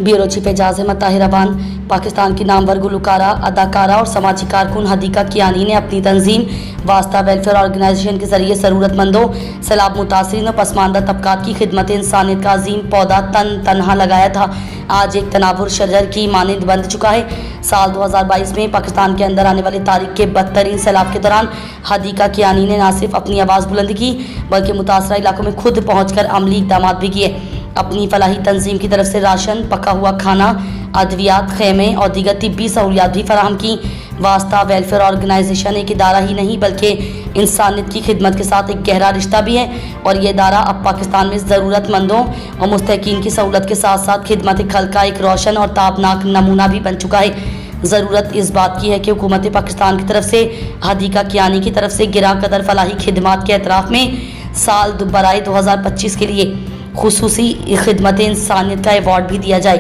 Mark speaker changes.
Speaker 1: Bureau chief Ejaz Ahmad Tahir Aban, Pakistan की नामवर गुलकारा, अदाकारा और समाजी कारकुन हदीका कियानी ने अपनी तंजीम वास्ता वेलफेयर ऑर्गेनाइजेशन के जरिए ज़रूरतमंदों, सैलाब मुतासिरीन और पसमानदा तबकात की खिदमत इंसानियत का अजीम पौधा तनहा लगाया था। आज एक तनावुर शजर की मानंद बन चुका है। साल 2022 में पाकिस्तान के अंदर आने वाली तारीख के बदतरीन सैलाब के दौरान हदीका कियानी ने न सिर्फ अपनी आवाज़ बुलंद की बल्कि मुतासरा इलाकों में खुद पहुँच कर अमली इक़दाम भी किए। अपनी फलाही तंजीम की तरफ से राशन, पका हुआ खाना, अद्वियात, खेमे और दीगर तिब्बी सहूलियात भी फराहम की। वास्ता वेलफेयर ऑर्गेनाइजेशन एक इदारा ही नहीं बल्कि इंसानियत की खिदमत के साथ एक गहरा रिश्ता भी है और ये इदारा अब पाकिस्तान में ज़रूरतमंदों और मुस्तहिकीन की सहूलत के साथ साथ खिदमत खल्क का एक रोशन और ताबनाक नमूना भी बन चुका है। ज़रूरत इस बात की है कि हुकूमत पाकिस्तान की तरफ से हदीका कियानी की तरफ से गिरा कदर फलाही खिदमत के एतराफ़ में साल बराए 2025 के लिए खुसूसी खिदमत इंसानियत का अवार्ड भी दिया जाए।